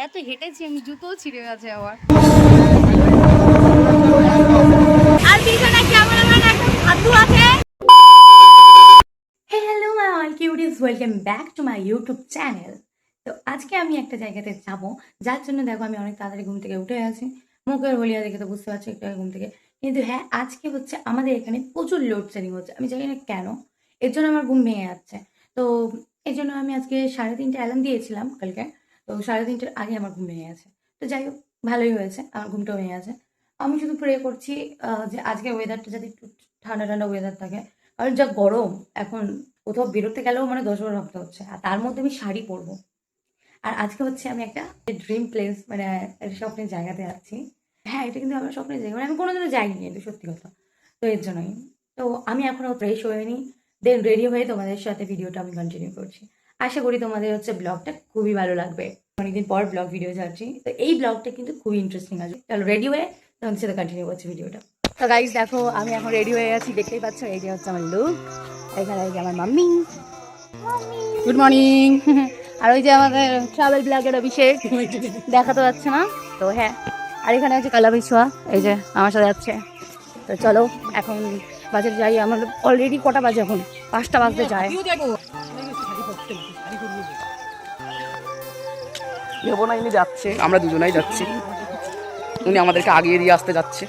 এত হেঁটেছি আমি, জুতো ছিঁড়ে গেছে আবার। আর পিছনে কেমন আমার একটা হাতু আছে। Hello my all cuties, welcome back to my YouTube channel. তো আজকে আমি একটা জায়গাতে যাব, যার জন্য দেখো আমি অনেক তাড়াতাড়ি ঘুম থেকে উঠে আছি। মুখের হলিয়া দেখে তো বুঝতে পারছি একটু আগে ঘুম থেকে। কিন্তু হ্যাঁ, আজকে হচ্ছে আমাদের এখানে প্রচুর লোডশেডিং হচ্ছে, আমি জানি না কেন। এর জন্য আমার ঘুম ভেঙে যাচ্ছে। তো এই জন্য আমি আজকে 3:30 অ্যালার্ম দিয়েছিলাম কালকে। তো 3:30টার আগে আমার ঘুম ভেঙে গেছে। তো যাই হোক, ভালোই হয়েছে, আমার ঘুমটাও ভেঙে গেছে। আমি শুধু প্রে করছি যে আজকে ওয়েদারটা যাতে একটু ঠান্ডা ঠান্ডা ওয়েদার থাকে। আর যা গরম এখন, কোথাও বেরোতে গেলেও মানে 10 বার ভাবতে হচ্ছে। আর তার মধ্যে আমি শাড়ি পরবো। আর আজকে হচ্ছে আমি একটা ড্রিম প্লেস, মানে একটা স্বপ্নের জায়গাতে যাচ্ছি। হ্যাঁ, এটা কিন্তু আমার স্বপ্নের জায়গা, মানে আমি কোনোদিনও যাইনি, এটা সত্যি কথা। তো এর জন্যই তো আমি এখনও ফ্রেশ হয়ে নিই, দেন রেডি হয়ে তোমাদের সাথে ভিডিওটা আমি কন্টিনিউ করছি। আশা করি তোমাদের হচ্ছে ব্লগটা খুবই ভালো লাগবে। অনেকদিন পর ব্লগ ভিডিও ছাড়ছি, তো এই ব্লগটা কিন্তু খুবই ইন্টারেস্টিং আছে। চলো রেডি হয়ে তোমাদের সাথে কন্টিনিউ করছি ভিডিওটা। তো গাইস দেখো, আমি এখন রেডি হয়ে গেছি, দেখতেই পাচ্ছ। এই যে হচ্ছে আমার লুক। এখানে এই যে আমার মাম্মি, গুড মর্নিং। আর ওই যে আমাদের ট্রাভেল ব্লগের অভিষেক, দেখা তো যাচ্ছে না। তো হ্যাঁ, আর এখানে হচ্ছে কালাবি ছোঁয়া, এই যে আমার সাথে যাচ্ছে। তো চলো এখন বাজারে যাই। আমার অলরেডি কটা বাজে এখন? 5টা বাজতে যায়। ভেবো না ইনি যাচ্ছে, আমরা দুজনাই যাচ্ছি। উনি আমাদেরকে আগিয়ে দিয়ে আসতে যাচ্ছে।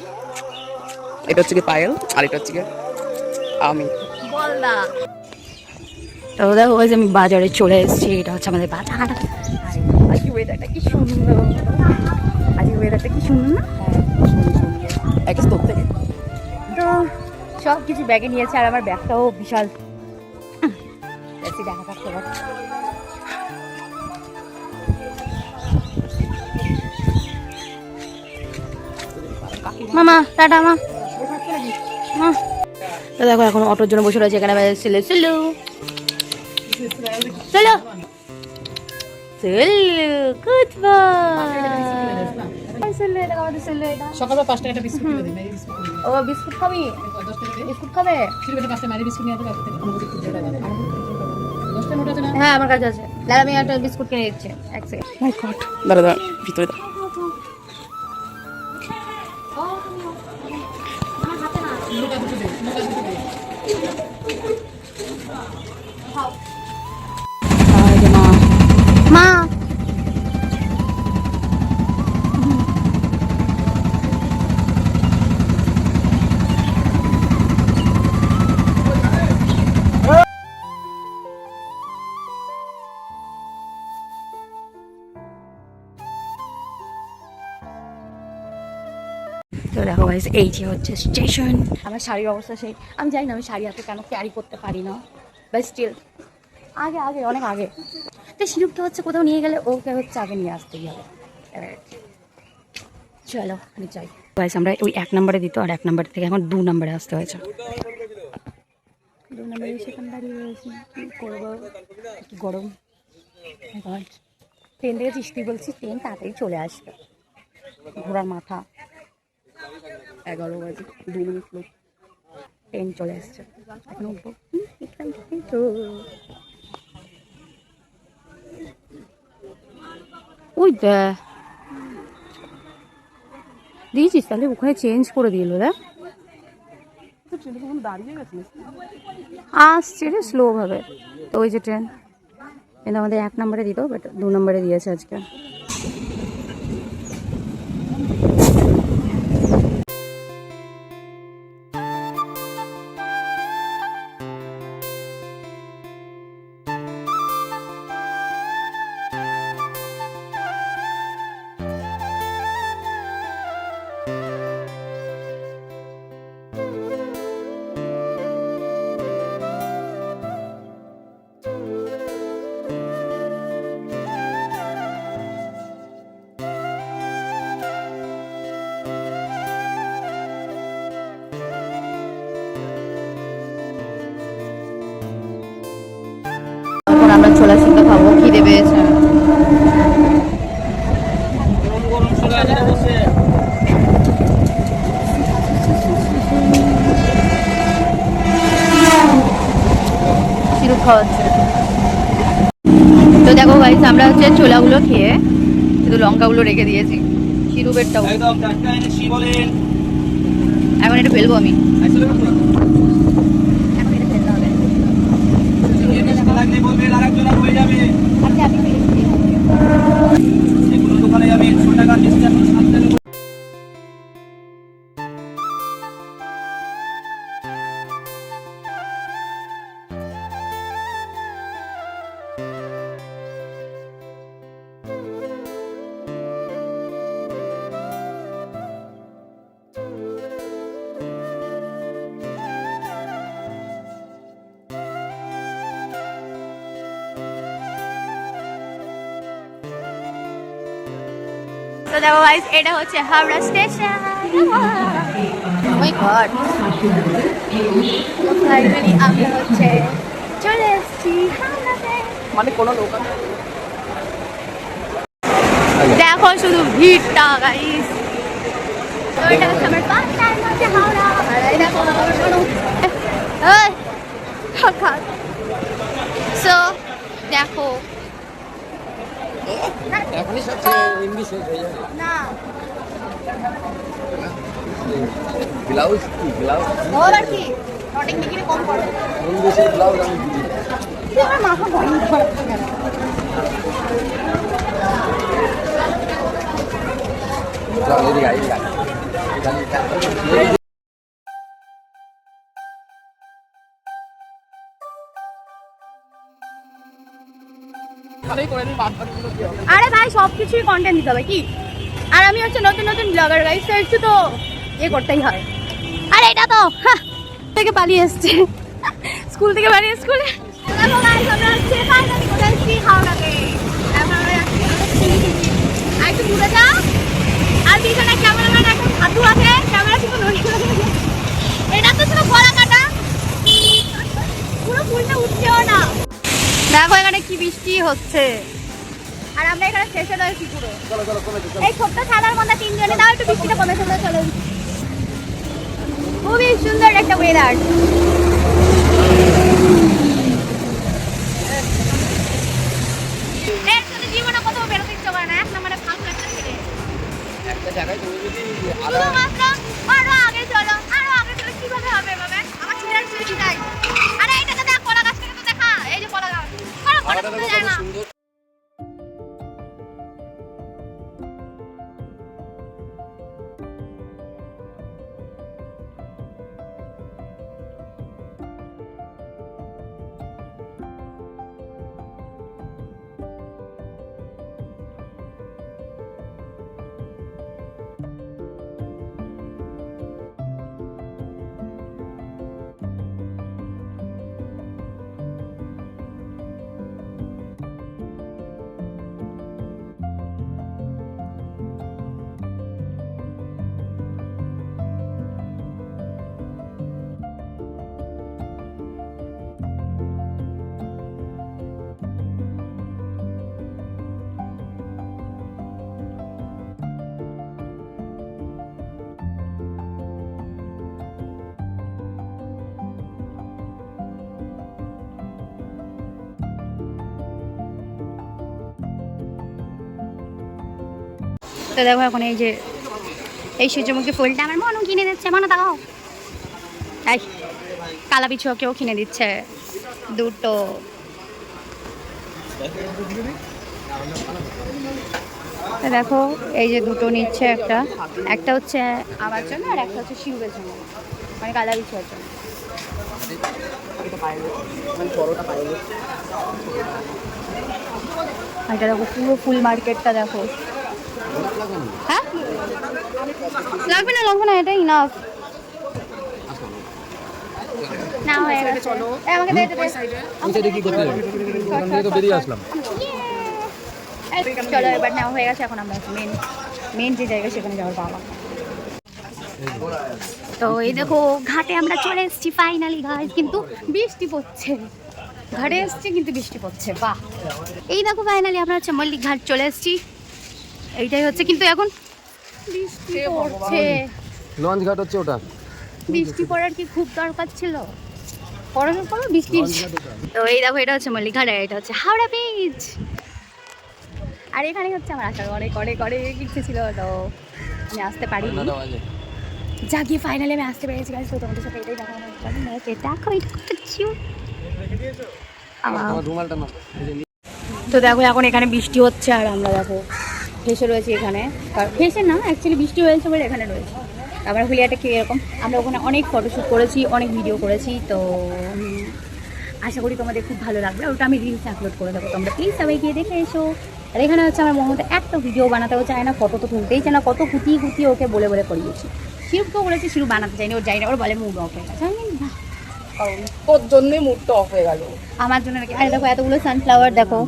এটা হচ্ছে কি পায়েল, আর এটা হচ্ছে কি আমি। তো দেখো, ওই যে আমি বাজারে চলে এসেছি। এটা হচ্ছে আমাদের বাজার। আজকে ওয়েদারটা কি সুন্দর, আজকে ওয়েদারটা কি সুন্দর না? এক স্তূপ থেকে তো সব কিছু ব্যাগে নিয়েছে, আর আমার ব্যাগটাও বিশাল। দেখা থাকতে পারে। মামা টাটা মা। তো দেখো এখন অটোর জন্য বসে রয়েছে এখানে। চলো চলো চলো গুড সকালে 5 টাকা বিস্কুট কিনে দিই। ও বিস্কুট খাবি? বিস্কুট খাবে? হ্যাঁ, আমার কাছে আছে। দাঁড়া, আমি একটা বিস্কুট কিনে দিচ্ছি, এক সেকেন্ড। মাই গড, দাঁড়া দাঁড়া, ভিতরে দাও। মা তো দেখো গাইস, এই যে হচ্ছে স্টেশন। আমার শাড়ির অবস্থা সেই, আমি জানি না আমি শাড়ি হাতে কেন ক্যারি করতে পারি না, বাট স্টিল আগে আগে অনেক আগে। তো শিরুপটা হচ্ছে কোথাও নিয়ে গেলে ওকে হচ্ছে আগে নিয়ে আসতেই হবে। চলো আমি চাই গাইস, আমরা ওই 1 নম্বরে দিত, আর 1 নম্বর থেকে এখন 2 নম্বরে আসতে হয়েছে। 2 নম্বরে সেখানে দাঁড়িয়ে রয়েছি, কি করবো, কি গরম। ট্রেন থেকে চিস্তি বলছি, ট্রেন তাড়াতাড়ি চলে আসবে। ঘোড়ার মাথা, 11 বাজে 2 মিনিট লোক, ট্রেন চলে আসছে। এখন উঠবো। ওই দিয়েছিস তাহলে, ওখানে চেঞ্জ করে দিল রে। আসছে রে স্লো ভাবে। তো ওই যে ট্রেন, কিন্তু আমাদের 1 নম্বরে দিত, বাট 2 নম্বরে দিয়েছে আজকে। আমরা ছোলা সিদ্ধ খাবো, খিদে পেয়েছে। সিরুপ খাওয়াচ্ছে। তো দেখো গাইস, আমরা হচ্ছে ছোলাগুলো খেয়ে শুধু লঙ্কাগুলো রেখে দিয়েছি সিরুপেরটাও এখন এটা ফেলবো আমি এখন এটা ফেলতে হবে আচ্ছা আমি ফেলেছি তো দেখো গাইস এটা হচ্ছে হাওড়া স্টেশন ওই ঘর ফাইনালি আমি হচ্ছে চলে এসেছি হাওড়াতে মানে কোনো লোক আছে? দেখো শুধু ভিড়টা গাইস তো এটা হচ্ছে আমার বাসার মধ্যে হাওড়া আর এই দেখো আমার শোনো এই খাত সো দেখো এখনই সবচেয়ে এমবি শেষ হয়ে যাবে না ব্লাউজ কি ব্লাউজ ওর কি নটিং ডিগ্রি কম পড়ে ইংলিশের ব্লাউজ আমি বুঝি না। আমার মাথা বন্ধ করতে গেল চল এদিকে আই এদিকে আই। তাহলেই করে দিই বাদবাকিগুলো কি হবে? আরে ভাই সবকিছুই কন্টেন্ট দিতে হবে কি আর আমি হচ্ছে নতুন নতুন ব্লগার গাইস তো একটু তো করতেই হয় আরে এটা তো থেকে পালিয়ে এসছে স্কুল থেকে পালিয়ে স্কুলে দেখো গাইস আমরা হচ্ছে ফাইনালি চলে এসেছি হাওড়াতে এখন আমরা যাচ্ছি আর একটু দূরে যাও আর পিছনে ক্যামেরাম্যান এখন হাতু আছে ক্যামেরা কিন্তু নড়ছে এটা তো শুধু গলা কাটা পুরো ফুলটা উঠছেও না দেখো এখানে কি বৃষ্টি হচ্ছে আর আমরা এখানে শেষে রয়েছি পুরো এই ছোট্ট ছানার মধ্যে তিনজনে দাও একটু বৃষ্টিটা কমে চলে চলে খুবই সুন্দর একটা ওয়েদার জীবনে কোথাও বেরোতে ইচ্ছে করে না এক নম্বরে ফাঁকা একটা ছেলে একটা জায়গায় তুমি যদি শুধুমাত্র আরো আগে চলো কিভাবে হবে বাবা আমার ছেলের ছেলে চাই আরে এইটাকে দেখ কলা গাছটাকে তো দেখা এই যে কলা গাছ কলা গাছ যায় না সুন্দর তো দেখো এখন এই যে এই সূর্যমুখী ফুলটা আমার মনও কিনে দিচ্ছে মনে তাকাও এই কালা বিছুয়াকেও কিনে দিচ্ছে দুটো তো দেখো এই যে দুটো নিচ্ছে একটা একটা হচ্ছে আমার জন্য আর একটা হচ্ছে শিবের জন্য মানে কালা বিছুয়ার জন্য এটা দেখো পুরো ফুল মার্কেটটা দেখো হ্যাঁ লাগবে না এটা ইনাফ না হয়ে গেছে চলো আমাকে দে নিচে দেখি করতে যাবে ওখান থেকে তো বেরিয়ে আসলাম চলো এবার নেওয়া হয়ে গেছে এখন আমরা মেন যে জায়গা সেখানে যাওয়ার পাওয়া তো এই দেখো ঘাটে আমরা চলে এসেছি ফাইনালি গাইস কিন্তু বৃষ্টি পড়ছে ঘাটে এসেছি কিন্তু বৃষ্টি পড়ছে বাহ এই দেখো ফাইনালি আমরা হচ্ছে মল্লিক ঘাট চলে এসেছি এইটাই হচ্ছে কিন্তু এখন বৃষ্টি পড়ছে লঞ্চ ঘাট হচ্ছে ওটা বৃষ্টি পড়ার কি খুব দরকার ছিল পড়ানোর পর বৃষ্টি তো এই দেখো এটা হচ্ছে মল্লিক ঘাট আর এটা হচ্ছে হাওড়া ব্রিজ আর এখানে হচ্ছে আমার আসার অনেক অনেক অনেক ইচ্ছে ছিল, তো আমি আসতে পারিনি। যা গিয়ে ফাইনালি আমি আসতে পেরেছি গাইস, তো তোমাদের সাথে এটাই দেখানো হচ্ছে। দেখো এটা কত কিউট। রুমালটা না তো দেখো এখন এখানে বৃষ্টি হচ্ছে আর আমরা দেখো ফেসে রয়েছি এখানে, ফেসে না অ্যাকচুয়ালি বৃষ্টি হয়েছে বলে এখানে রয়েছে। আমরা হুলিয়াটা কি এরকম, আমরা ওখানে অনেক ফটোশ্যুট করেছি, অনেক ভিডিও করেছি, তো আশা করি তোমাদের খুব ভালো লাগবে। ওটা আমি রিলসে আপলোড করে দেবো, তোমরা প্লিজ সবাই গিয়ে দেখে এসো। আর এখানে হচ্ছে আমার মমতা একটা ভিডিও বানাতেও চায় না, ফটো তো তুলতেই চায় না, কত কুতিয়ে কুতিয়ে ওকে বলে বলে করিয়েছি। শিরুকেও বলেছি, শিরু বানাতে চাইনি, ওর যাই না, ওর বলে মুড অফ হয়ে গেছে। তোর জন্যই মুডটা অফ হয়ে গেল, আমার জন্য নাকি? আরে দেখো এতগুলো সানফ্লাওয়ার, দেখো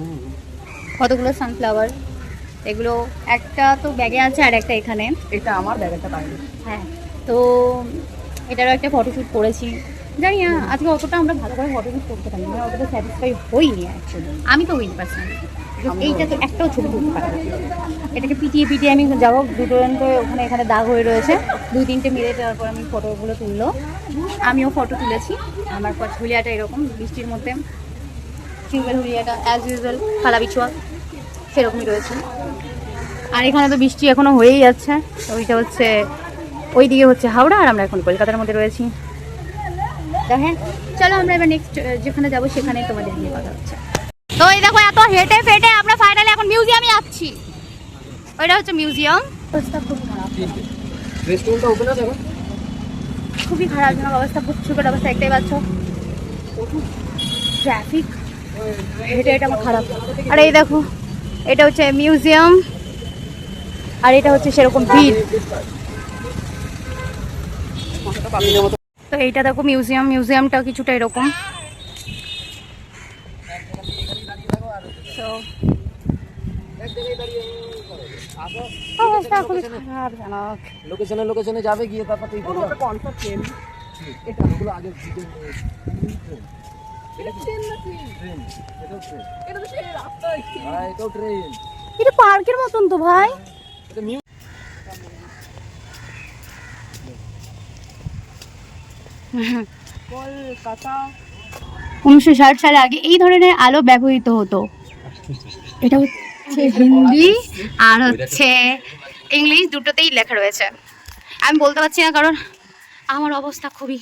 কতগুলো সানফ্লাওয়ার, এগুলো একটা তো ব্যাগে আছে আর একটা এখানে। এটা আমার ব্যাগটা বাইরে। হ্যাঁ, তো এটারও একটা ফটোশ্যুট করেছি। জানি না আজকে অতটা আমরা ভালো করে ফটোশ্যুট করতে পারি না, অতটা স্যাটিসফাই হইনি অ্যাকচুয়ালি, আমি তো হইনি পার্সোনালি। এইটা তো একটাও ছবি তুলতে পারি, এটাকে পিটিয়ে পিটিয়ে আমি যাবো, দুটো করে ওখানে এখানে দাগ হয়ে রয়েছে, 2-3টে মিলে যাওয়ার পর আমি ফটোগুলো তুললো। আমিও ফটো তুলেছি। আমার হুলিয়াটা এরকম বৃষ্টির মধ্যে, সিঙ্গেল হুলিয়াটা অ্যাজ ইউজুয়াল ফালা বিছুয়া সেরকমই রয়েছে। আর এখানে তো বৃষ্টি এখনো হয়েই যাচ্ছে, ওইটা হচ্ছে ওইদিকে হচ্ছে হাওড়া, আর আমরা এখন কলকাতার মধ্যে রয়েছি। তো হ্যাঁ, চলো আমরা এবার নেক্সট যেখানে যাবো সেখানে তোমাদের নিয়ে কথা হচ্ছে। তো এই দেখো এত হেঁটে ফেটে আমরা ফাইনালি এখন মিউজিয়ামে যাচ্ছি। ওইটা হচ্ছে মিউজিয়াম। অবস্থা খুব খারাপ, রেস্টুরেন্টটা ওপেন আছে এখন? খুবই খারাপজনক অবস্থা, পুচ্ছুকের অবস্থা দেখতেই পাচ্ছ, ট্রাফিক, হেঁটে হেঁটে আমার খারাপ। আর এই দেখো এটা হচ্ছে মিউজিয়াম, আর এটা হচ্ছে সেরকম ভিড়। তো এইটা দেখো মিউজিয়াম, মিউজিয়ামটা কিছুটা এরকম। অবস্থা খুবই খারাপজনক। লোকেশনে যাবে, গিয়ে তারপর তুই ট্রেন এটা গুলো আগে এটাও ট্রেন, এটা পার্কের মতন তো ভাই। কলকাতা 1960 সালে আগে এই ধরনের আলো ব্যবহৃত হতো। এটা হচ্ছে হিন্দি আর হচ্ছে ইংলিশ, দুটোতেই লেখা রয়েছে। আমি বলতে পারছি না কারণ আমার অবস্থা খুবই।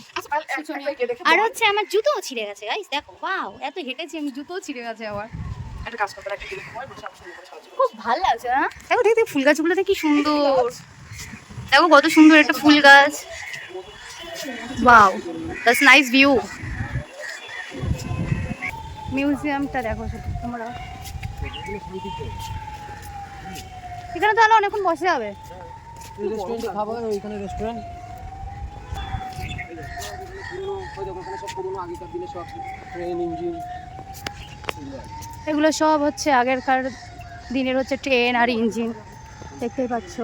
আর হচ্ছে আমার জুতোও ছিঁড়ে গেছে গাইস, দেখো ওয়াও, এত হেঁটেছি আমি, জুতোও ছিঁড়ে গেছে আমার। একটা কাজ করতে লাগে, খুব ভালো লাগছে না? দেখো দেখো ফুল গাছগুলো কি সুন্দর, দেখো কত সুন্দর একটা ফুল গাছ। Wow, that's nice view. মিউজিয়ামটা দেখো শুধু তোমরা, এখানে তাহলে অনেকক্ষণ বসে যাবে। রেস্টুরেন্টে খাবার, ওইখানে রেস্টুরেন্ট, সব পুরোনো আগেকার দিনে সব ট্রেন ইঞ্জিন, এগুলো সব হচ্ছে আগেরকার দিনের হচ্ছে ট্রেন আর ইঞ্জিন, দেখতেই পাচ্ছ।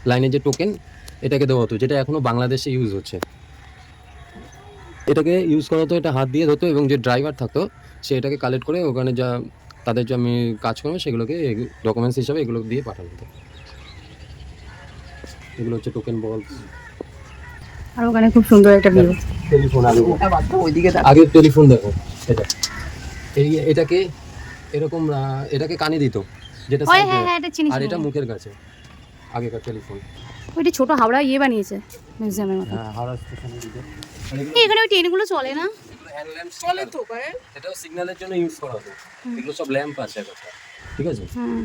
লাইনের যে টোকেন এটাকে দেওয়া হতো, যেটা এখনো বাংলাদেশে ইউজ হচ্ছে। এটাকে ইউজ করা হতো, এটা হাত দিয়ে ধরতো, এবং যে ড্রাইভার থাকতো সে এটাকে কালেক্ট করে ওখানে যা তাদের যে আমি কাজ করবো সেগুলোকে ডকুমেন্টস হিসাবে এগুলো দিয়ে পাঠানো হতো। এগুলো হচ্ছে টোকেন বল। আর ওখানে খুব সুন্দর একটা ভিউ। টেলিফোন ওইদিকে আগে টেলিফোন দেখো, এটাকে এরকম এটাকে কানে দিত, যেটা ওই হ্যাঁ হ্যাঁ, এটা চিনি। আর এটা মুখের কাছে আগেকার টেলিফোন। ওইটা ছোট হাওড়া ইয়ে বানিয়েছে মিউজিয়ামের মতো। হ্যাঁ, হাওড়া স্টেশনের দিকে। এখানে ওই ট্রেনগুলো চলে না? চলে তো, এটাও সিগন্যালের জন্য ইউজ করা হতো। এগুলো সব ল্যাম্প আছে একটা, ঠিক আছে। হুম।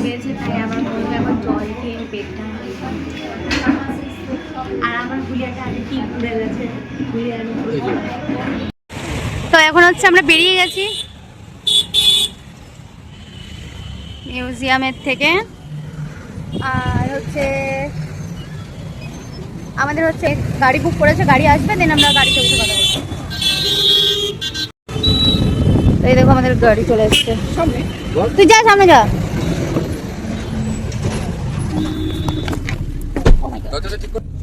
পেয়েছে তাই আবার বলবো এখন জল খেয়ে পেটটা, আর আমার গুলিয়াটা আগে কি ঘুরে গেছে। তো এখন হচ্ছে আমরা বেরিয়ে গেছি মিউজিয়ামের থেকে, আর হচ্ছে আমাদের হচ্ছে গাড়ি বুক করেছে, গাড়ি আসবে, দেন আমরা গাড়িতে উঠে কথা বলবো। তো এই দেখো আমাদের গাড়ি চলে এসছে তুই যা সামনে যা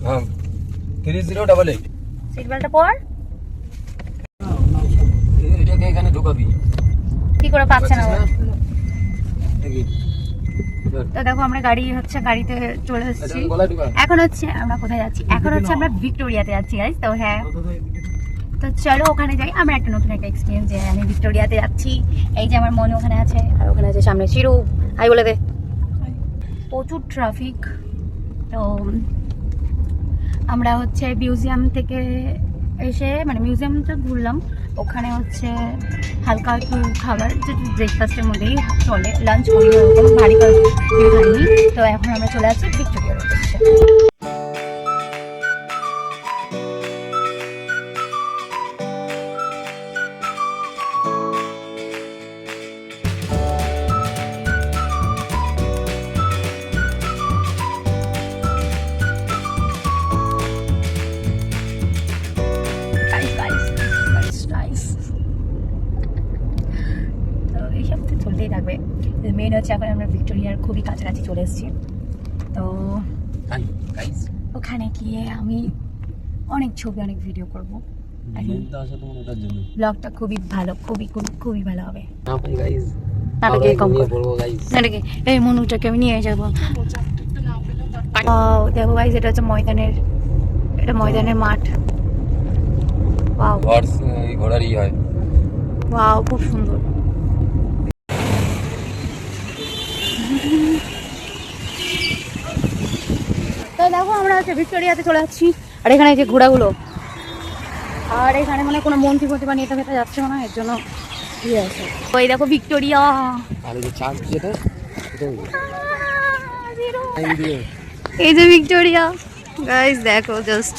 হ্যাঁ 3088 সিট বেল্টটা পর এটাকে এখানে ঢোকাবি কি করে পাচ্ছে না ও? দেখি তো দেখো আমরা গাড়িতে চলে এসেছি গলায় ঢোকা এখন হচ্ছে আমরা কোথায় যাচ্ছি এখন হচ্ছে আমরা ভিক্টোরিয়াতে যাচ্ছি গাইস তো হ্যাঁ তো চলো ওখানে যাই আমরা একটা নতুন একটা এক্সপিরিয়েন্স যে আমি ভিক্টোরিয়াতে যাচ্ছি এই যে আমার মনে ওখানে আছে আর ওখানে আছে সামনে চিরু হাই বলে দে প্রচুর ট্রাফিক তো আমরা হচ্ছে মিউজিয়াম থেকে এসে মানে মিউজিয়ামটা ঘুরলাম ওখানে হচ্ছে হালকা একটু খাবার যেটা ব্রেকফাস্টের মধ্যেই চলে লাঞ্চ করি ওরকম ভারী খাইনি তো এখন আমরা চলে আসছি ভিক্টোরিয়ার উদ্দেশ্যে এইসব তো চলতেই থাকবে মেন হচ্ছে এখন আমরা ভিক্টোরিয়ার খুবই কাছাকাছি চলে এসেছি তো গাইস ওখানে গিয়ে আমি অনেক ছবি অনেক ভিডিও করবো মেনটা আসলে তোমার ওটার জন্য ব্লগটা খুবই ভালো খুবই খুবই খুবই ভালো হবে না ভাই গাইস নাটকে কম কর বলবো গাইস নাটকে এই মনুটাকে আমি নিয়ে যাবো দেখো গাইস এটা হচ্ছে ময়দানের মাঠ ওয়াও ঘোড়ারই হয় ওয়াও খুব সুন্দর তো দেখো আমরা হচ্ছে ভিক্টোরিয়াতে চলে যাচ্ছি আর এখানে এই যে ঘোড়াগুলো আর এখানে মানে কোনো মন্ত্রী প্রতিমা নিয়ে খেতে যাচ্ছে না এর জন্য ইয়ে আছে ওই দেখো ভিক্টোরিয়া আর এই যে চার্চ যেটা এই যে ভিক্টোরিয়া গাইস দেখো জাস্ট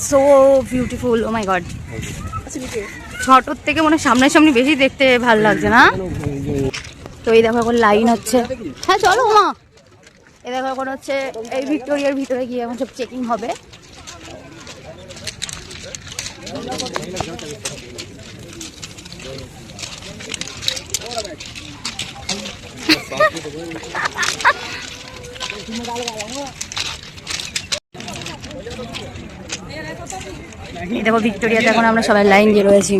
সো বিউটিফুল ও মাই গড ফটোর থেকে মানে সামনাসামনি বেশি দেখতে ভালো লাগছে না তো এই দেখো এখন লাইন হচ্ছে হ্যাঁ চলো মা এই দেখো এখন হচ্ছে এই ভিক্টোরিয়ার ভিতরে গিয়ে এখন সব চেকিং হবে এই দেখো ভিক্টোরিয়াতে এখন আমরা সবাই লাইন দিয়ে রয়েছি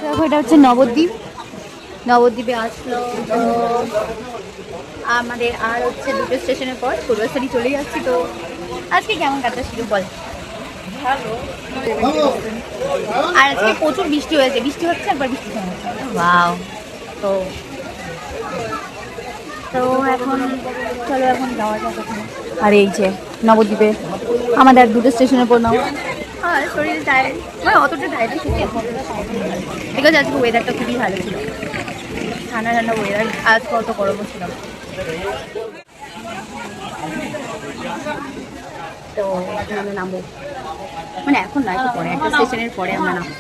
দেখো এটা হচ্ছে নবদ্বীপে আসলো তো আমাদের আর হচ্ছে দুটো স্টেশনের পর পূর্বস্থলী চলে যাচ্ছি তো আজকে কেমন কাটটা শুরু বল আর আজকে প্রচুর বৃষ্টি হচ্ছে একবার বৃষ্টি হচ্ছে ওয়াও তো তো এখন চলো এখন যাওয়া যাক ওখানে আর এই যে নবদ্বীপে আমাদের আর দুটো স্টেশনের পর নাও হ্যাঁ শরীরে টায়ার্ড মানে অতটা টায়ার্ড বিকজ আজকে ওয়েদারটা খুবই ভালো ছিল ঠান্ডা ঠান্ডা ওয়েদার আজ কত গরমও ছিল তো এখন আমরা নামবো মানে এখন না একটু পরে একটা স্টেশনের পরে আমরা নামবো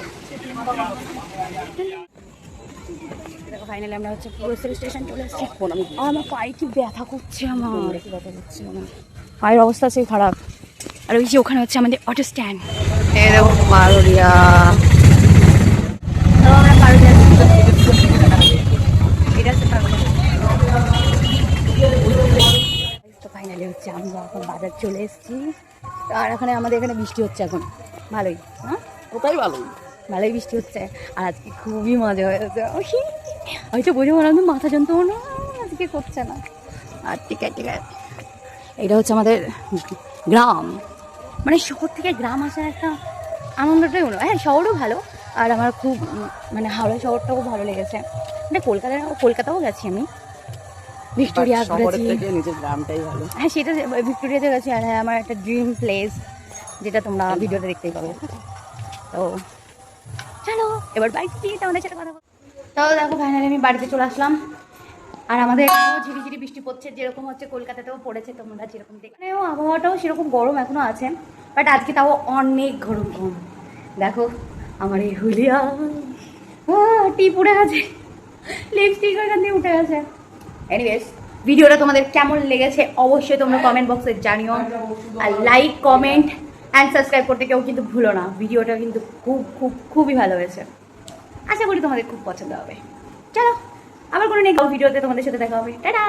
দেখো ফাইনালি আমরা হচ্ছে পূর্বস্থলী স্টেশন চলে এসেছি আমার পায়ে কি ব্যথা করছে পায়ের অবস্থা সেই খারাপ আর ওই যে ওখানে হচ্ছে আমাদের অটো স্ট্যান্ড এই দেখো পারুলিয়া আমরা পারুলিয়া এটা হচ্ছে তো ফাইনালি হচ্ছে আমরা এখন বাজার চলে এসেছি আর এখানে আমাদের এখানে বৃষ্টি হচ্ছে এখন ভালোই হ্যাঁ ওটাই ভালোই বৃষ্টি হচ্ছে আর আজকে খুবই মজা হয়েছে হয়তো বোঝে মনে হয় মাথা যন্ত্রণা আজকে করছে না আর ঠিক আছে এটা হচ্ছে আমাদের গ্রাম মানে শহর থেকে গ্রাম আসার একটা আনন্দটাই হলো। হ্যাঁ, শহরও ভালো, আর আমার খুব মানে হাওড়া শহরটাও ভালো লেগেছে। মানে কলকাতাও গেছি আমি, ভিক্টোরিয়া শহরের ঘুরেছি। থেকে নিজের গ্রামটাই ভালো। হ্যাঁ, সেটা ভিক্টোরিয়াতে গেছি। আর হ্যাঁ, আমার একটা ড্রিম প্লেস, যেটা তোমরা ভিডিওতে দেখতেই পাবে। তো চলো এবার বাড়িতে গিয়ে তোমাদের সাথে কথা বলবো। তাও দেখো ফাইনালি আমি বাড়িতে চলে আসলাম। আর আমাদের এখানেও ঝিরিঝিরি বৃষ্টি পড়ছে, যেরকম হচ্ছে কলকাতাতেও পড়েছে, তোমরা যেরকম দেখো। এখানেও আবহাওয়াটাও সেরকম গরম এখনো আছে, বাট আজকে তাও অনেক গরম কম। দেখো আমার এই হুলিয়া টিপ উঠে গেছে, লিপস্টিক ওইখান দিয়ে উঠে গেছে। এনিওয়েজ, ভিডিওটা তোমাদের কেমন লেগেছে অবশ্যই তোমরা কমেন্ট বক্সে জানিও। আর লাইক, কমেন্ট অ্যান্ড সাবস্ক্রাইব করতে কেউ কিন্তু ভুলো না। ভিডিওটা কিন্তু খুবই ভালো হয়েছে। আশা করি তোমাদের খুব পছন্দ হবে। চলো আবার কোনো নেক্সট ভিডিওতে তোমাদের সাথে দেখা হবে। টাটা।